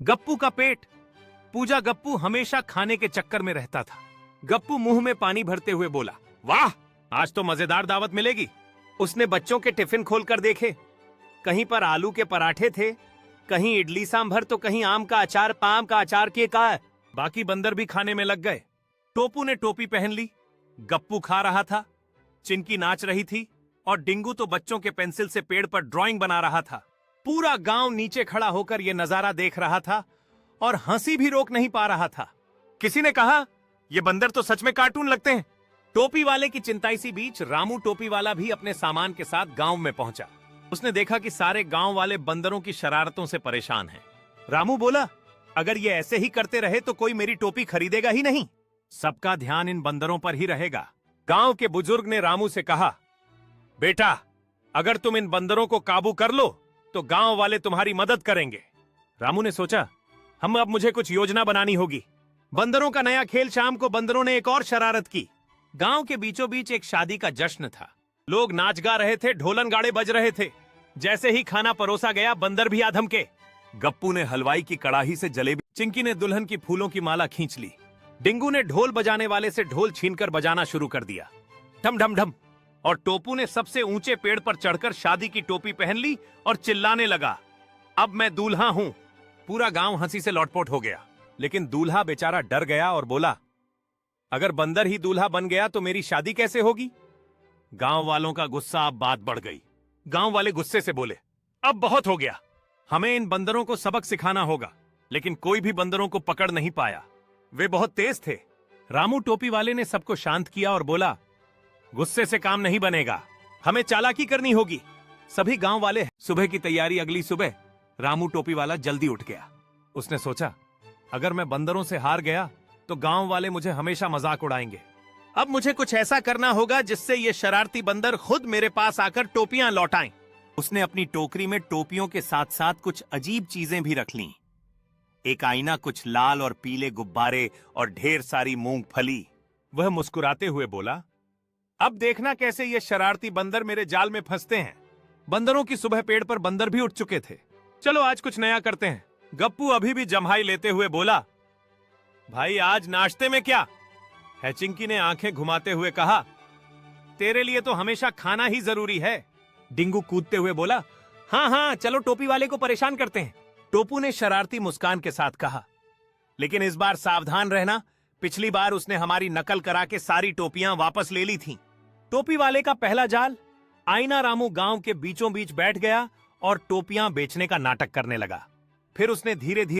गप्पू का पेट। पूजा गप्पू हमेशा खाने के चक्कर में रहता था। गप्पू मुंह में पानी भरते हुए बोला, वाह, आज तो मजेदार दावत मिलेगी। उसने बच्चों के टिफिन खोलकर देखे। कहीं पर आलू के पराठे थे, कहीं इडली सांभर, तो कहीं आम का अचार, पाम का अचार के का। बाकी बंदर भी खाने में लग गए। टोपू ने टोपी पहन ली। गप्पू खा रहा था, चिंकी नाच रही थी और डिंगू तो बच्चों के पेंसिल से पेड़ पर ड्राइंग बना रहा था। पूरा गांव नीचे खड़ा होकर यह नजारा देख रहा था और हंसी भी रोक नहीं पा रहा था। किसी ने कहा, ये बंदर तो सच में कार्टून लगते हैं। टोपी वाले की चिंताई सी बीच रामू टोपी वाला भी अपने सामान के साथ गांव में पहुंचा। उसने देखा कि सारे गांव वाले बंदरों की शरारतों से परेशान हैं। रामू बोला, अगर ये ऐसे ही करते रहे तो कोई मेरी टोपी खरीदेगा ही नहीं। सबका ध्यान इन बंदरों पर ही रहेगा। गांव के बुजुर्ग ने रामू से कहा, बेटा, अगर तुम इन बंदरों को काबू कर लो तो गांव वाले तुम्हारी मदद करेंगे। रामू ने सोचा, अब मुझे कुछ योजना बनानी होगी। बंदरों का नया खेल। शाम को बंदरों ने एक और शरारत की। गांव के बीचों बीच एक शादी का जश्न था। लोग नाच गा रहे थे, ढोलन गाड़े बज रहे थे। जैसे ही खाना परोसा गया, बंदर भी आधम के। गप्पू ने हलवाई की कड़ाही से जलेबी, चिंकी ने दुल्हन की फूलों की माला खींच ली। डिंगू ने ढोल बजाने वाले से ढोल छीनकर बजाना शुरू कर दिया, ढम ढम ढम। और टोपू ने सबसे ऊंचे पेड़ पर चढ़कर शादी की टोपी पहन ली और चिल्लाने लगा, अब मैं दूल्हा हूं। पूरा गांव हंसी से लौटपोट हो गया, लेकिन दूल्हा बेचारा डर गया और बोला, अगर बंदर ही दूल्हा बन गया तो मेरी शादी कैसे होगी। गांव वालों का गुस्सा, अब बात बढ़ गई। गांव वाले गुस्से से बोले, अब बहुत हो गया, हमें इन बंदरों को सबक सिखाना होगा। लेकिन कोई भी बंदरों को पकड़ नहीं पाया, वे बहुत तेज थे। रामू टोपी वाले ने सबको शांत किया और बोला, गुस्से से काम नहीं बनेगा, हमें चालाकी करनी होगी। सभी गांव वाले। सुबह की तैयारी। अगली सुबह रामू टोपी वाला जल्दी उठ गया। उसने सोचा, अगर मैं बंदरों से हार गया तो गांव वाले मुझे हमेशा मजाक उड़ाएंगे। अब मुझे कुछ ऐसा करना होगा जिससे ये शरारती बंदर खुद मेरे पास आकर टोपियां लौटाएं। उसने अपनी टोकरी में टोपियों के साथ साथ कुछ अजीब चीजें भी रख लीं। एक आईना, कुछ लाल और पीले गुब्बारे और ढेर सारी मूंगफली। वह मुस्कुराते हुए बोला, अब देखना कैसे ये शरारती बंदर मेरे जाल में फंसते हैं। बंदरों की सुबह पेड़ पर बंदर भी उठ चुके थे। चलो आज कुछ नया करते हैं। गप्पू अभी भी जम्हाई लेते हुए बोला, भाई आज नाश्ते में क्या है। चिंकी ने आंखें घुमाते हुए कहा, तेरे लिए तो हमेशा खाना ही जरूरी है। डिंगू कूदते हुए बोला, हाँ हाँ, चलो टोपी वाले को परेशान करते हैं। टोपू ने शरारती मुस्कान के साथ कहा, लेकिन इस बार सावधान रहना, पिछली बार उसने हमारी नकल करा के सारी टोपियां वापस ले ली थीं। टोपी वाले का पहला जाल। आईना रामू गांव के बीचों बीच बैठ गया और टोपियां बेचने का नाटक करने लगा। फिर उसने धीरे धीरे